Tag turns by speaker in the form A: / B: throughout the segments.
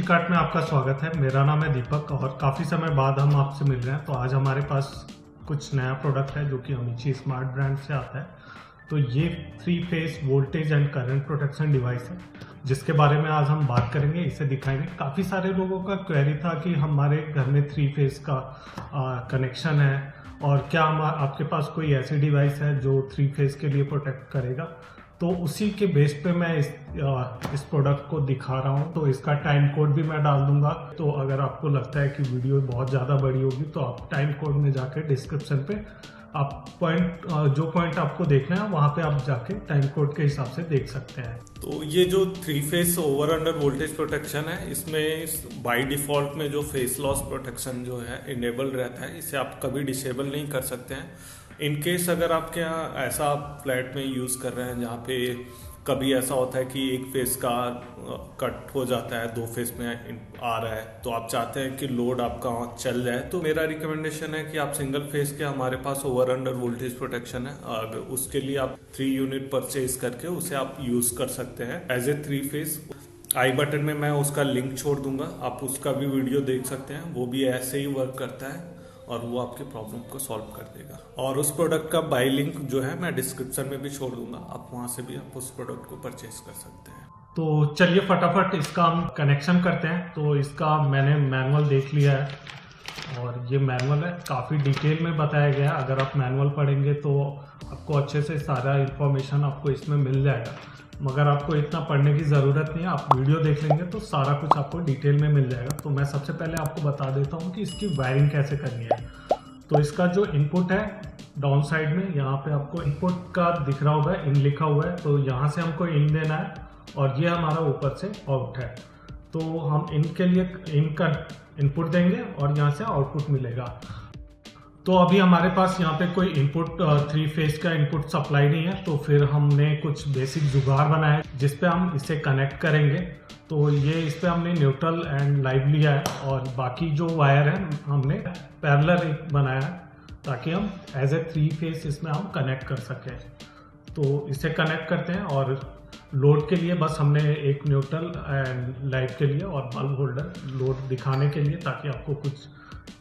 A: Cart में आपका स्वागत है। मेरा नाम है दीपक और काफ़ी समय बाद हम आपसे मिल रहे हैं। तो आज हमारे पास कुछ नया प्रोडक्ट है जो कि अमीची स्मार्ट ब्रांड से आता है। तो ये 3 phase voltage and current protection device है जिसके बारे में आज हम बात करेंगे, इसे दिखाएंगे। काफ़ी सारे लोगों का क्वेरी था कि हमारे घर में 3 फेस का कनेक्शन है और क्या आपके पास कोई ऐसी डिवाइस है जो 3 फेस के लिए प्रोटेक्ट करेगा। तो उसी के बेस पे मैं इस प्रोडक्ट को दिखा रहा हूँ। तो इसका टाइम कोड भी मैं डाल दूंगा। तो अगर आपको लगता है कि वीडियो बहुत ज़्यादा बड़ी होगी तो आप टाइम कोड में जाके डिस्क्रिप्शन पे आप जो पॉइंट आपको देखना है वहाँ पे आप जाके टाइम कोड के हिसाब से देख सकते हैं।
B: तो ये जो 3 face over under voltage protection है, इसमें बाय डिफॉल्ट में जो फेस लॉस प्रोटेक्शन जो है इनेबल रहता है, इसे आप कभी डिसेबल नहीं कर सकते हैं। इन केस अगर आपके यहाँ ऐसा आप फ्लैट में यूज़ कर रहे हैं जहाँ पे कभी ऐसा होता है कि एक फेस का कट हो जाता है, 2 फेस में आ रहा है, तो आप चाहते हैं कि लोड आपका चल जाए, तो मेरा रिकमेंडेशन है कि आप सिंगल फेस के हमारे पास ओवर अंडर वोल्टेज प्रोटेक्शन है और उसके लिए आप 3 यूनिट परचेज करके उसे आप यूज़ कर सकते हैं as a 3 face. Eye button में मैं उसका लिंक छोड़ दूंगा, आप उसका भी वीडियो देख सकते हैं। वो भी ऐसे ही वर्क करता है और वो आपके प्रॉब्लम को सॉल्व कर देगा। और उस प्रोडक्ट का बाय लिंक जो है मैं डिस्क्रिप्शन में भी छोड़ दूंगा, आप वहां से भी आप उस प्रोडक्ट को परचेज कर सकते हैं।
A: तो चलिए फटाफट इसका हम कनेक्शन करते हैं। तो इसका मैंने मैनुअल देख लिया है और ये मैनुअल है, काफ़ी डिटेल में बताया गया है। अगर आप मैनुअल पढ़ेंगे तो आपको अच्छे से सारा इन्फॉर्मेशन आपको इसमें मिल जाएगा, मगर आपको इतना पढ़ने की ज़रूरत नहीं है। आप वीडियो देख लेंगे तो सारा कुछ आपको डिटेल में मिल जाएगा। तो मैं सबसे पहले आपको बता देता हूँ कि इसकी वायरिंग कैसे करनी है। तो इसका जो इनपुट है डाउन साइड में, यहाँ पे आपको इनपुट का दिख रहा होगा, इन लिखा हुआ है। तो यहाँ से हमको इन देना है और ये हमारा ऊपर से आउट है। तो हम इनके लिए इनका इनपुट देंगे और यहाँ से आउटपुट मिलेगा। तो अभी हमारे पास यहाँ पे कोई इनपुट 3 फेस का इनपुट सप्लाई नहीं है, तो फिर हमने कुछ बेसिक जुगाड़ बनाया जिस पे हम इसे कनेक्ट करेंगे। तो ये इस पे हमने न्यूट्रल एंड लाइव लिया है और बाकी जो वायर है हमने पैरेलल बनाया है ताकि हम एज ए 3 फेस इसमें हम कनेक्ट कर सकें। तो इसे कनेक्ट करते हैं और लोड के लिए बस हमने एक न्यूट्रल एंड लाइव के लिए और बल्ब होल्डर लोड दिखाने के लिए, ताकि आपको कुछ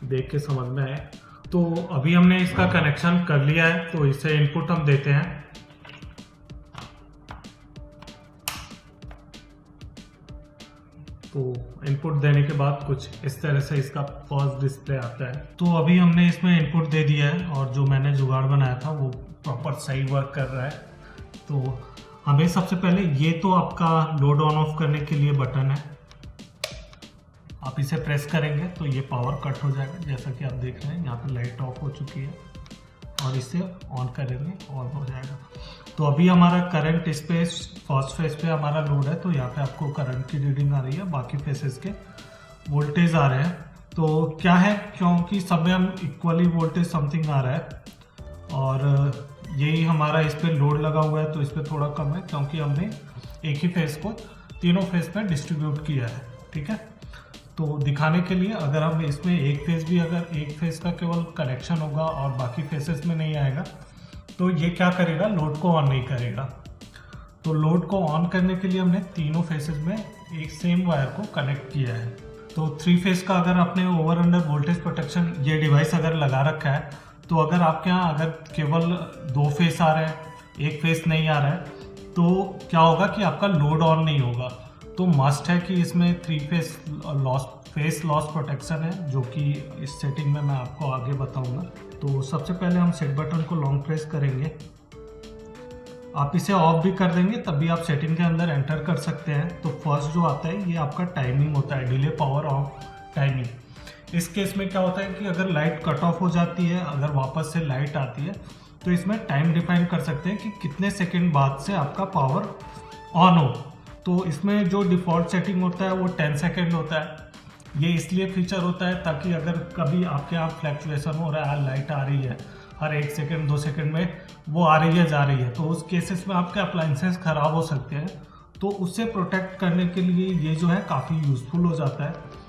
A: देख के समझ में आए। तो अभी हमने इसका कनेक्शन कर लिया है, तो इसे इनपुट हम देते हैं। तो इनपुट देने के बाद कुछ इस तरह से इसका फर्स्ट डिस्प्ले आता है। तो अभी हमने इसमें इनपुट दे दिया है और जो मैंने जुगाड़ बनाया था वो प्रॉपर सही वर्क कर रहा है। तो हमें सबसे पहले ये तो आपका लोड ऑन ऑफ करने के लिए बटन है, आप इसे प्रेस करेंगे तो ये पावर कट हो जाएगा। जैसा कि आप देख रहे हैं यहाँ पे लाइट ऑफ हो चुकी है और इसे ऑन करेंगे ऑन हो जाएगा। तो अभी हमारा करंट इस पे फर्स्ट फेस पे हमारा लोड है, तो यहाँ पे आपको करंट की रीडिंग आ रही है, बाकी फेसेस के वोल्टेज आ रहे हैं। तो क्या है, क्योंकि सब में हम इक्वली वोल्टेज समथिंग आ रहा है और यही हमारा इस पे लोड लगा हुआ है, तो इस पे थोड़ा कम है क्योंकि हमने एक ही फेस को तीनों फेस में डिस्ट्रीब्यूट किया है। ठीक है, तो दिखाने के लिए अगर हम इसमें एक फेस का केवल कनेक्शन होगा और बाकी फेसेस में नहीं आएगा तो ये क्या करेगा, लोड को ऑन नहीं करेगा। तो लोड को ऑन करने के लिए हमने तीनों फेसेस में एक सेम वायर को कनेक्ट किया है। तो 3 फेस का अगर आपने ओवर अंडर वोल्टेज प्रोटेक्शन ये डिवाइस अगर लगा रखा है, तो अगर आपके यहाँ अगर केवल 2 फेस आ रहे हैं, एक फेस नहीं आ रहा है, तो क्या होगा कि आपका लोड ऑन नहीं होगा। तो मस्ट है कि इसमें 3 फेस लॉस प्रोटेक्शन है, जो कि इस सेटिंग में मैं आपको आगे बताऊंगा। तो सबसे पहले हम सेट बटन को लॉन्ग प्रेस करेंगे, आप इसे ऑफ भी कर देंगे तब भी आप सेटिंग के अंदर एंटर कर सकते हैं। तो फर्स्ट जो आता है ये आपका टाइमिंग होता है, डिले पावर ऑफ टाइमिंग। इस केस में क्या होता है कि अगर लाइट कट ऑफ हो जाती है, अगर वापस से लाइट आती है, तो इसमें टाइम डिफाइन कर सकते हैं कि कितने सेकेंड बाद से आपका पावर ऑन हो। तो इसमें जो डिफ़ॉल्ट सेटिंग होता है वो 10 सेकेंड होता है। ये इसलिए फीचर होता है ताकि अगर कभी आपके यहाँ फ्लैक्चुएशन हो रहा है, लाइट आ रही है हर 1 सेकेंड 2 सेकेंड में, वो आ रही है जा रही है, तो उस केसेस में आपके अप्लाइंसेस ख़राब हो सकते हैं। तो उससे प्रोटेक्ट करने के लिए ये जो है काफ़ी यूज़फुल हो जाता है।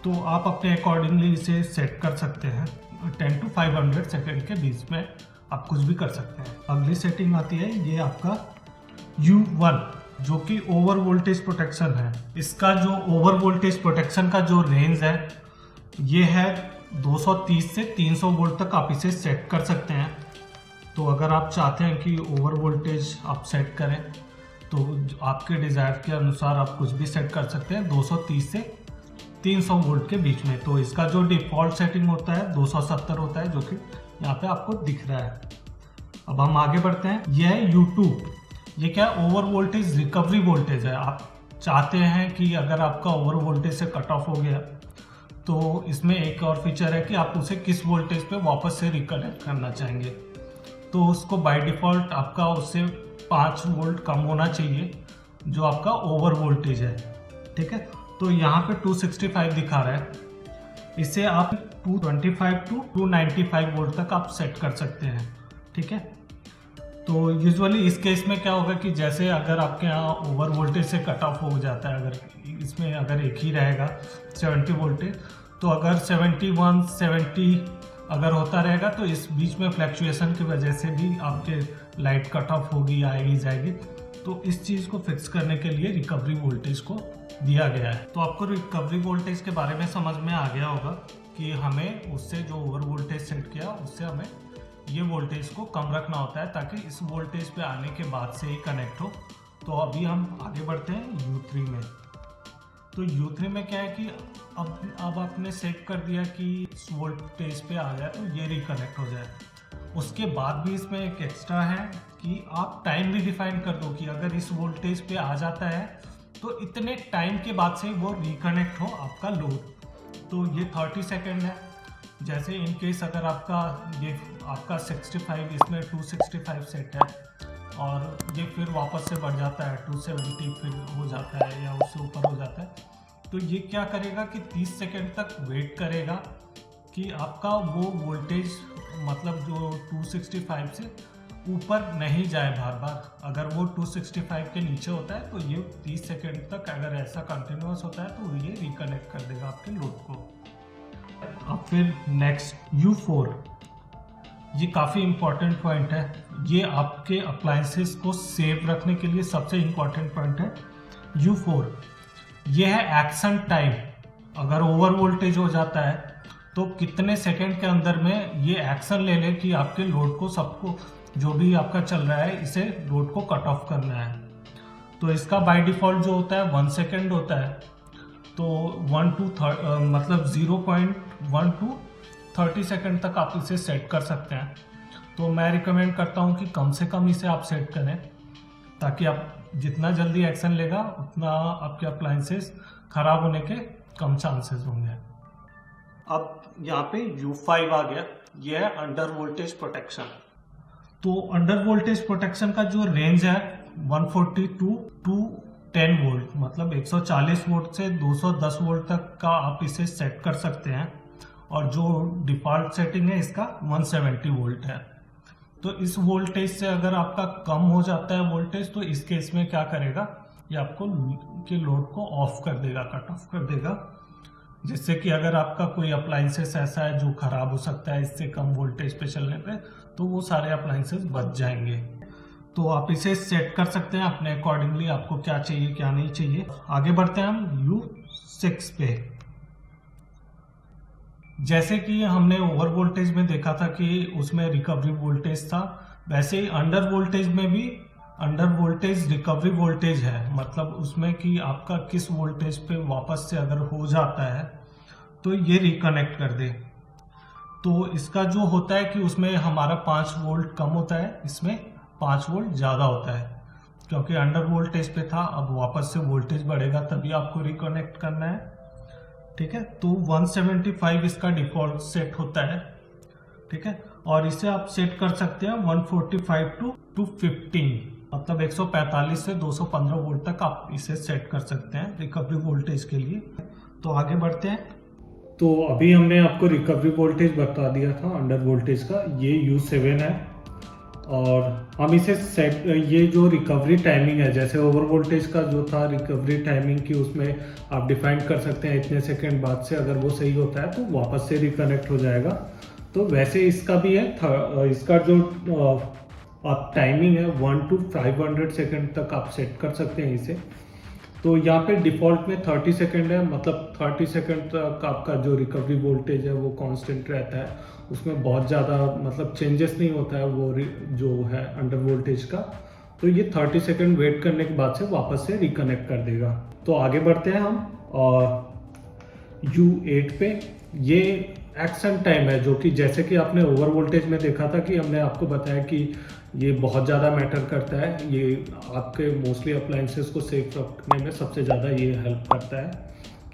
A: तो आप अपने अकॉर्डिंगली इसे सेट कर सकते हैं। 10 to 500 सेकेंड के बीच में आप कुछ भी कर सकते हैं। अगली सेटिंग आती है ये आपका U1 जो कि ओवर वोल्टेज प्रोटेक्शन है। इसका जो ओवर वोल्टेज प्रोटेक्शन का जो रेंज है ये है 230 से 300 वोल्ट तक आप इसे सेट कर सकते हैं। तो अगर आप चाहते हैं कि ओवर वोल्टेज आप सेट करें तो आपके डिज़ायर के अनुसार आप कुछ भी सेट कर सकते हैं 230 से 300 वोल्ट के बीच में। तो इसका जो डिफ़ॉल्ट सेटिंग होता है 270 होता है, जो कि यहाँ पे आपको दिख रहा है। अब हम आगे बढ़ते हैं। यह है U2। ये क्या ओवर वोल्टेज रिकवरी वोल्टेज है। आप चाहते हैं कि अगर आपका ओवर वोल्टेज से कट ऑफ हो गया तो इसमें एक और फीचर है कि आप उसे किस वोल्टेज पे वापस से रिकनेक्ट करना चाहेंगे। तो उसको बाय डिफ़ॉल्ट आपका उससे 5 वोल्ट कम होना चाहिए जो आपका ओवर वोल्टेज है। ठीक है, तो यहाँ पे 265 दिखा रहा है, इसे आप 225 टू 295 वोल्ट तक आप सेट कर सकते हैं। ठीक है, तो यूजुअली इस केस में क्या होगा कि जैसे अगर आपके यहाँ ओवर वोल्टेज से कट ऑफ हो जाता है, अगर इसमें अगर एक ही रहेगा 70 वोल्टेज, तो अगर 71 70 अगर होता रहेगा तो इस बीच में फ्लैक्चुएशन की वजह से भी आपके लाइट कट ऑफ होगी, आएगी जाएगी। तो इस चीज़ को फिक्स करने के लिए रिकवरी वोल्टेज को दिया गया है। तो आपको रिकवरी वोल्टेज के बारे में समझ में आ गया होगा कि हमें उससे जो ओवर वोल्टेज सेट किया उससे हमें ये वोल्टेज को कम रखना होता है ताकि इस वोल्टेज पे आने के बाद से ही कनेक्ट हो। तो अभी हम आगे बढ़ते हैं U3 में। तो U3 में क्या है कि अब आपने सेट कर दिया कि इस वोल्टेज पे आ जाए तो ये रिकनेक्ट हो जाए। उसके बाद भी इसमें एक एक्स्ट्रा है कि आप टाइम भी डिफाइन कर दो कि अगर इस वोल्टेज पे आ जाता है तो इतने टाइम के बाद से वो रिकनेक्ट हो आपका लोड। तो ये 30 सेकेंड है। जैसे इन केस अगर आपका 65 इसमें 265 सेट है और ये फिर वापस से बढ़ जाता है 270 फिर हो जाता है या उससे ऊपर हो जाता है, तो ये क्या करेगा कि 30 सेकेंड तक वेट करेगा कि आपका वो वोल्टेज मतलब जो 265 से ऊपर नहीं जाए बार बार। अगर वो 265 के नीचे होता है तो ये 30 सेकेंड तक अगर ऐसा कंटिन्यूअस होता है तो ये रिकनेक्ट कर देगा आपके लोड को। अब फिर नेक्स्ट U4, ये काफ़ी इम्पॉर्टेंट पॉइंट है। ये आपके अप्लायंसेस को सेव रखने के लिए सबसे इम्पॉर्टेंट पॉइंट है। U4 ये है एक्शन टाइम। अगर ओवर वोल्टेज हो जाता है तो कितने सेकंड के अंदर में ये एक्शन ले ले कि आपके लोड को सबको जो भी आपका चल रहा है इसे लोड को कट ऑफ करना है। तो इसका बाय डिफ़ॉल्ट जो होता है 1 सेकेंड होता है। तो 0.1 टू 30 सेकेंड तक आप इसे सेट कर सकते हैं। तो मैं रिकमेंड करता हूं कि कम से कम इसे आप सेट करें ताकि आप जितना जल्दी एक्शन लेगा उतना आपके अप्लायंसेस खराब होने के कम चांसेस होंगे। अब यहाँ पे U5 आ गया, यह है अंडर वोल्टेज प्रोटेक्शन। तो अंडर वोल्टेज प्रोटेक्शन का जो रेंज है 142 टू 10 वोल्ट, मतलब 140 वोल्ट से 210 वोल्ट तक का आप इसे सेट कर सकते हैं। और जो डिफ़ॉल्ट सेटिंग है इसका 170 वोल्ट है। तो इस वोल्टेज से अगर आपका कम हो जाता है वोल्टेज तो इस केस में क्या करेगा, ये आपको के लोड को ऑफ कर देगा, कट ऑफ कर देगा, जिससे कि अगर आपका कोई अप्लायंसेस ऐसा है जो खराब हो सकता है इससे कम वोल्टेज पे चलने पे, तो वो सारे अप्लायंसेस बच जाएंगे। तो आप इसे सेट कर सकते हैं अपने अकॉर्डिंगली, आपको क्या चाहिए क्या नहीं चाहिए। आगे बढ़ते हैं हम U6 पे। जैसे कि हमने ओवर वोल्टेज में देखा था कि उसमें रिकवरी वोल्टेज था, वैसे ही अंडर वोल्टेज में भी अंडर वोल्टेज रिकवरी वोल्टेज है। मतलब उसमें कि आपका किस वोल्टेज पे वापस से अगर हो जाता है तो ये रिकनेक्ट कर दे। तो इसका जो होता है कि उसमें हमारा 5 वोल्ट कम होता है, इसमें 5 वोल्ट ज़्यादा होता है क्योंकि अंडर वोल्टेज पे था। अब वापस से वोल्टेज बढ़ेगा तभी आपको रिकनेक्ट करना है। ठीक है, तो 175 इसका डिफ़ॉल्ट सेट होता है। ठीक है, और इसे आप सेट कर सकते हैं 145 टू 215, मतलब 145 से 215 वोल्ट तक आप इसे सेट कर सकते हैं रिकवरी वोल्टेज के लिए। तो आगे बढ़ते हैं। तो अभी हमने आपको रिकवरी वोल्टेज बता दिया था अंडर वोल्टेज का, ये U7 है। और हम इसे सेट, ये जो रिकवरी टाइमिंग है जैसे ओवर वोल्टेज का जो था रिकवरी टाइमिंग की, उसमें आप डिफाइन कर सकते हैं इतने सेकंड बाद से अगर वो सही होता है तो वापस से रिकनेक्ट हो जाएगा। तो वैसे इसका भी है, इसका जो आप टाइमिंग है 1 to 500 सेकेंड तक आप सेट कर सकते हैं इसे। तो यहाँ पे डिफ़ॉल्ट में 30 सेकेंड है, मतलब 30 सेकेंड तक आपका जो रिकवरी वोल्टेज है वो कांस्टेंट रहता है, उसमें बहुत ज़्यादा मतलब चेंजेस नहीं होता है वो जो है अंडर वोल्टेज का। तो ये 30 सेकेंड वेट करने के बाद से वापस से रिकनेक्ट कर देगा। तो आगे बढ़ते हैं हम और U8 पे। ये एक्शन टाइम है जो कि जैसे कि आपने ओवर वोल्टेज में देखा था कि हमने आपको बताया कि ये बहुत ज़्यादा मैटर करता है, ये आपके मोस्टली अप्लाइंसेस को सेफ रखने में सबसे ज़्यादा ये हेल्प करता है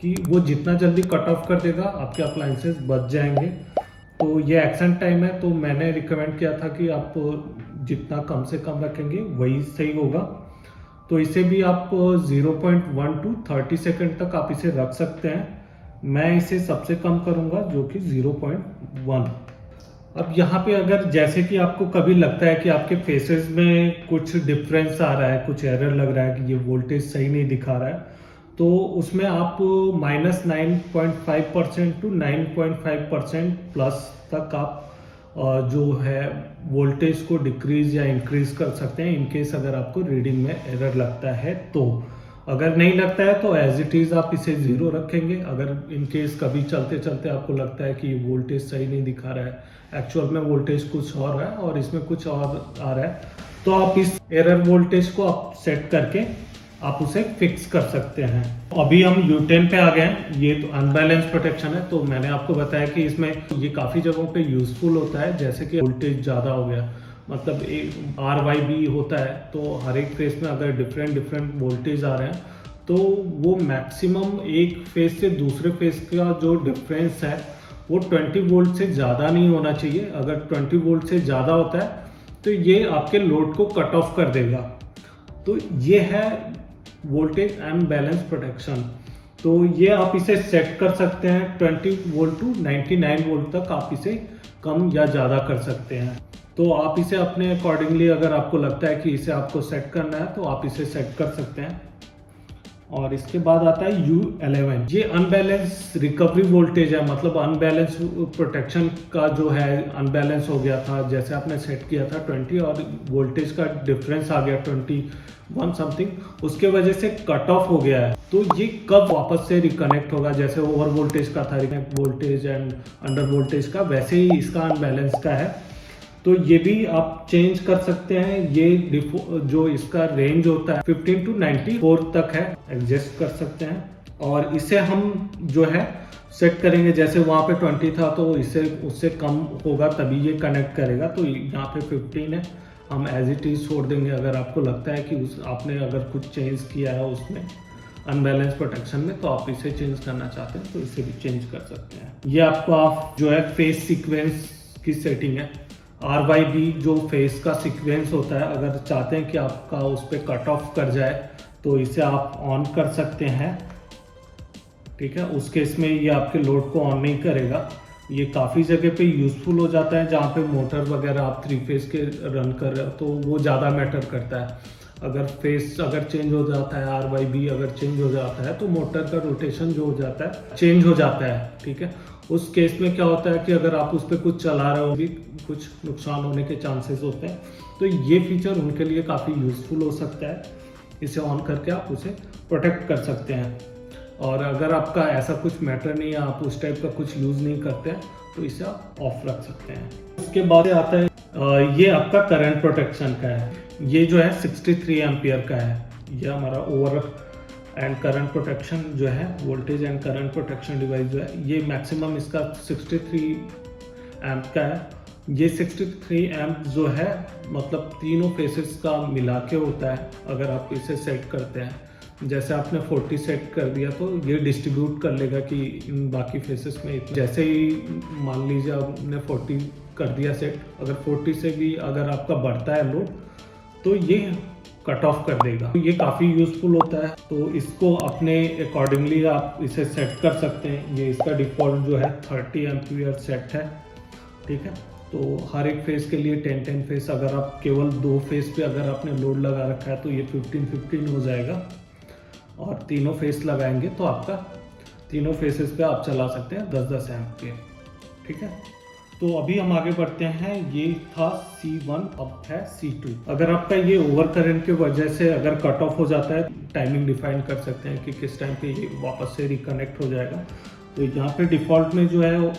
A: कि वो जितना जल्दी कट ऑफ कर देगा आपके अप्लाइंसेस बच जाएंगे। तो ये एक्शन टाइम है, तो मैंने रिकमेंड किया था कि आप जितना कम से कम रखेंगे वही सही होगा। तो इसे भी आप 0.1 to 30 सेकेंड तक आप इसे रख सकते हैं। मैं इसे सबसे कम करूंगा जो कि 0.1। अब यहाँ पे अगर जैसे कि आपको कभी लगता है कि आपके फेसेस में कुछ डिफरेंस आ रहा है, कुछ एरर लग रहा है कि ये वोल्टेज सही नहीं दिखा रहा है, तो उसमें आप -9.5% to 9.5% प्लस तक आप जो है वोल्टेज को डिक्रीज या इंक्रीज कर सकते हैं, इनकेस अगर आपको रीडिंग में एरर लगता है तो। अगर नहीं लगता है तो एज इट इज़ आप इसे 0 रखेंगे। अगर इनकेस कभी चलते चलते आपको लगता है कि वोल्टेज सही नहीं दिखा रहा है, एक्चुअल में वोल्टेज कुछ और है और इसमें कुछ और आ रहा है, तो आप इस एरर वोल्टेज को आप सेट करके आप उसे फिक्स कर सकते हैं। अभी हम U10 पे आ गए हैं। ये तो अनबैलेंस प्रोटेक्शन है, तो मैंने आपको बताया कि इसमें ये काफ़ी जगहों पे यूजफुल होता है, जैसे कि वोल्टेज ज़्यादा हो गया, मतलब एक RYB होता है, तो हर एक फेस में अगर डिफरेंट वोल्टेज आ रहे हैं तो वो मैक्सिमम एक फेस से दूसरे फेस का जो डिफरेंस है वो 20 वोल्ट से ज़्यादा नहीं होना चाहिए। अगर 20 वोल्ट से ज़्यादा होता है तो ये आपके लोड को कट ऑफ कर देगा। तो ये है वोल्टेज अनबैलेंस प्रोटेक्शन। तो ये आप इसे सेट कर सकते हैं 20 वोल्ट टू 99 वोल्ट तक आप इसे कम या ज़्यादा कर सकते हैं। तो आप इसे अपने अकॉर्डिंगली अगर आपको लगता है कि इसे आपको सेट करना है तो आप इसे सेट कर सकते हैं। और इसके बाद आता है U11। ये अनबैलेंस रिकवरी वोल्टेज है, मतलब अनबैलेंस प्रोटेक्शन का जो है अनबैलेंस हो गया था, जैसे आपने सेट किया था 20 और वोल्टेज का डिफरेंस आ गया 21 समथिंग, उसके वजह से कट ऑफ हो गया है। तो ये कब वापस से रिकनेक्ट होगा, जैसे ओवर वोल्टेज का था reconnect voltage and under voltage का, वैसे ही इसका अनबैलेंस का है। तो ये भी आप चेंज कर सकते हैं। ये जो इसका रेंज होता है 15 to 94 तक है, एडजस्ट कर सकते हैं। और इसे हम जो है सेट करेंगे, जैसे वहाँ पे 20 था तो इसे उससे कम होगा तभी ये कनेक्ट करेगा। तो यहाँ पे 15 है, हम एज इट इज छोड़ देंगे। अगर आपको लगता है कि आपने अगर कुछ चेंज किया है उसमें अनबैलेंस प्रोटेक्शन में, तो आप इसे चेंज करना चाहते हैं तो इसे भी चेंज कर सकते हैं। ये आपका जो है फेस सीक्वेंस की सेटिंग है। RYB जो फेस का सीक्वेंस होता है, अगर चाहते हैं कि आपका उस पर कट ऑफ कर जाए तो इसे आप ऑन कर सकते हैं, ठीक है। उस केस में ये आपके लोड को ऑन नहीं करेगा। ये काफ़ी जगह पे यूज़फुल हो जाता है जहाँ पे मोटर वगैरह आप 3 फेस के रन कर रहे हो, तो वो ज़्यादा मैटर करता है। अगर फेस अगर चेंज हो जाता है, RYB अगर चेंज हो जाता है तो मोटर का रोटेशन जो हो जाता है चेंज हो जाता है, ठीक है। उस केस में क्या होता है कि अगर आप उस पर कुछ चला रहे हो भी कुछ नुकसान होने के चांसेस होते हैं। तो ये फीचर उनके लिए काफ़ी यूज़फुल हो सकता है। इसे ऑन करके आप उसे प्रोटेक्ट कर सकते हैं। और अगर आपका ऐसा कुछ मैटर नहीं है, आप उस टाइप का कुछ यूज़ नहीं करते हैं, तो इसे आप ऑफ रख सकते हैं। उसके बाद आता है ये आपका करंट प्रोटेक्शन का है। ये जो है 63 एम्पियर का है। ये हमारा ओवर एंड करंट प्रोटेक्शन जो है, voltage and current protection device जो है, ये मैक्सिमम इसका 63 एम्प का है। ये 63 एम्प जो है मतलब तीनों फेसेस का मिला के होता है। अगर आप इसे सेट करते हैं, जैसे आपने 40 सेट कर दिया तो ये डिस्ट्रीब्यूट कर लेगा कि इन बाकी फेसेस में जैसे ही मान लीजिए आपने 40 कर दिया सेट, अगर 40 से भी अगर आपका बढ़ता है लोड तो ये कट ऑफ कर देगा। तो ये काफ़ी यूज़फुल होता है। तो इसको अपने अकॉर्डिंगली आप इसे सेट कर सकते हैं। ये इसका डिफ़ॉल्ट जो है 30 एम्पियर सेट है, ठीक है। तो हर एक फेस के लिए 10 फेस, अगर आप केवल 2 फेस पे अगर आपने लोड लगा रखा है तो ये 15 हो जाएगा। और तीनों फेस लगाएंगे तो आपका तीनों फेसेस पे आप चला सकते हैं 10 एम्प के, ठीक है। तो अभी हम आगे बढ़ते हैं। ये था C1, अब है C2। अगर आपका ये ओवर करंट की वजह से अगर कट ऑफ हो जाता है, टाइमिंग डिफाइन कर सकते हैं कि किस टाइम पे ये वापस से रिकनेक्ट हो जाएगा। तो यहाँ पे डिफ़ॉल्ट में जो है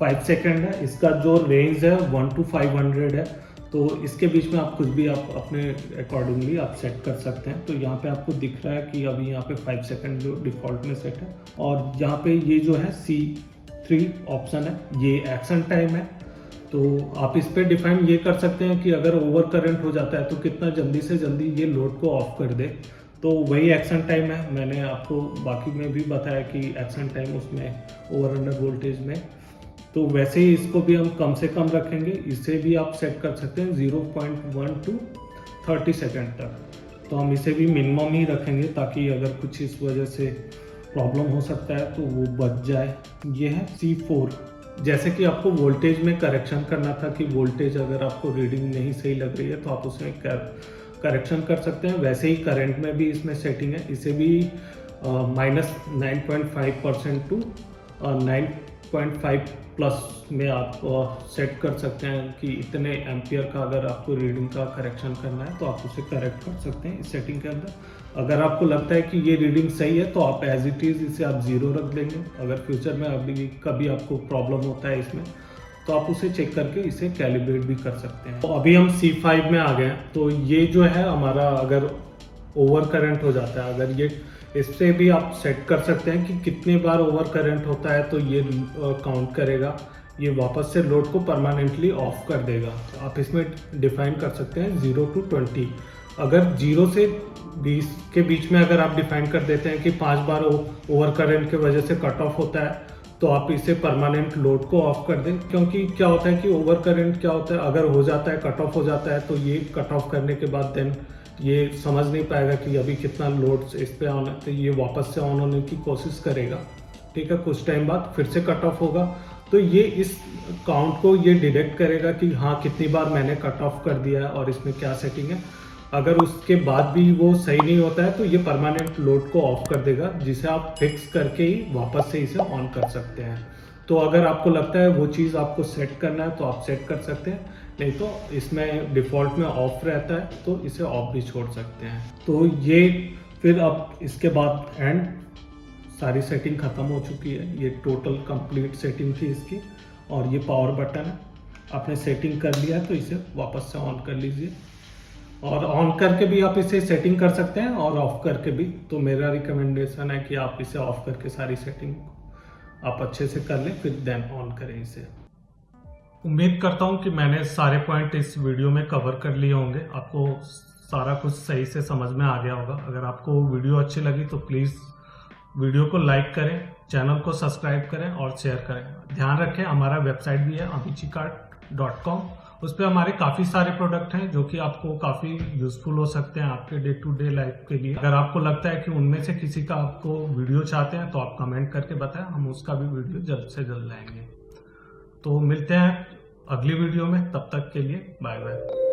A: 5 सेकेंड है। इसका जो रेंज है 1 to 500 है। तो इसके बीच में आप कुछ भी आप अपने अकॉर्डिंगली आप सेट कर सकते हैं। तो यहाँ पे आपको दिख रहा है कि अभी यहाँ पे 5 सेकेंड जो डिफ़ॉल्ट में सेट है। और यहाँ पे ये जो है C3 ऑप्शन है, ये एक्शन टाइम है। तो आप इस पे डिफाइन ये कर सकते हैं कि अगर ओवर करंट हो जाता है तो कितना जल्दी से जल्दी ये लोड को ऑफ कर दे। तो वही एक्शन टाइम है, मैंने आपको बाकी में भी बताया कि एक्शन टाइम उसमें ओवर अंडर वोल्टेज में। तो वैसे ही इसको भी हम कम से कम रखेंगे, इसे भी आप सेट कर सकते हैं 0.1 to 30 सेकेंड तक। तो हम इसे भी मिनिमम ही रखेंगे ताकि अगर कुछ इस वजह से प्रॉब्लम हो सकता है तो वो बच जाए। ये है C4। जैसे कि आपको वोल्टेज में करेक्शन करना था कि वोल्टेज अगर आपको रीडिंग नहीं सही लग रही है तो आप उसमें करेक्शन कर सकते हैं, वैसे ही करंट में भी इसमें सेटिंग है। इसे भी -9.5% टू 9.5 प्लस में आप सेट कर सकते हैं कि इतने एम्पियर का अगर आपको रीडिंग का करेक्शन करना है तो आप उसे करेक्ट कर सकते हैं इस सेटिंग के अंदर। अगर आपको लगता है कि ये रीडिंग सही है तो आप एज इट इज़ इसे आप 0 रख देंगे। अगर फ्यूचर में अभी कभी आपको प्रॉब्लम होता है इसमें तो आप उसे चेक करके इसे कैलिब्रेट भी कर सकते हैं। तो अभी हम C5 में आ गए हैं। तो ये जो है हमारा अगर ओवर करंट हो जाता है, अगर ये इससे भी आप सेट कर सकते हैं कि कितने बार ओवर करंट होता है तो ये काउंट करेगा, ये वापस से लोड को परमानेंटली ऑफ कर देगा। तो आप इसमें डिफाइन कर सकते हैं 0 to 20। अगर 0 से 20 के बीच में अगर आप डिफाइन कर देते हैं कि 5 बार ओवर करंट की वजह से कट ऑफ होता है तो आप इसे परमानेंट लोड को ऑफ कर दें। क्योंकि क्या होता है कि ओवर करंट क्या होता है, अगर हो जाता है कट ऑफ हो जाता है तो ये कट ऑफ करने के बाद देन ये समझ नहीं पाएगा कि अभी कितना लोड इस पे ऑन है, तो ये वापस से ऑन होने की कोशिश करेगा। ठीक है, कुछ टाइम बाद फिर से कट ऑफ होगा तो ये इस काउंट को ये डिटेक्ट करेगा कि हाँ कितनी बार मैंने कट ऑफ कर दिया है और इसमें क्या सेटिंग है। अगर उसके बाद भी वो सही नहीं होता है तो ये परमानेंट लोड को ऑफ कर देगा, जिसे आप फिक्स करके ही वापस से इसे ऑन कर सकते हैं। तो अगर आपको लगता है वो चीज़ आपको सेट करना है तो आप सेट कर सकते हैं, नहीं तो इसमें डिफ़ॉल्ट में ऑफ रहता है तो इसे ऑफ भी छोड़ सकते हैं। तो ये फिर अब इसके बाद एंड सारी सेटिंग ख़त्म हो चुकी है। ये टोटल कंप्लीट सेटिंग थी इसकी। और ये पावर बटन है, आपने सेटिंग कर लिया तो इसे वापस से ऑन कर लीजिए। और ऑन करके भी आप इसे सेटिंग कर सकते हैं और ऑफ करके भी। तो मेरा रिकमेंडेशन है कि आप इसे ऑफ करके सारी सेटिंग आप अच्छे से कर लें, फिर देन ऑन करें इसे। उम्मीद करता हूं कि मैंने सारे पॉइंट इस वीडियो में कवर कर लिए होंगे, आपको सारा कुछ सही से समझ में आ गया होगा। अगर आपको वीडियो अच्छी लगी तो प्लीज़ वीडियो को लाइक करें, चैनल को सब्सक्राइब करें और शेयर करें। ध्यान रखें हमारा वेबसाइट भी है amichicart.com। उस पर हमारे काफ़ी सारे प्रोडक्ट हैं जो कि आपको काफ़ी यूज़फुल हो सकते हैं आपके डे टू डे लाइफ के लिए। अगर आपको लगता है कि उनमें से किसी का आपको वीडियो चाहते हैं तो आप कमेंट करके बताएं, हम उसका भी वीडियो जल्द से जल्द लाएंगे। तो मिलते हैं अगली वीडियो में, तब तक के लिए बाय बाय।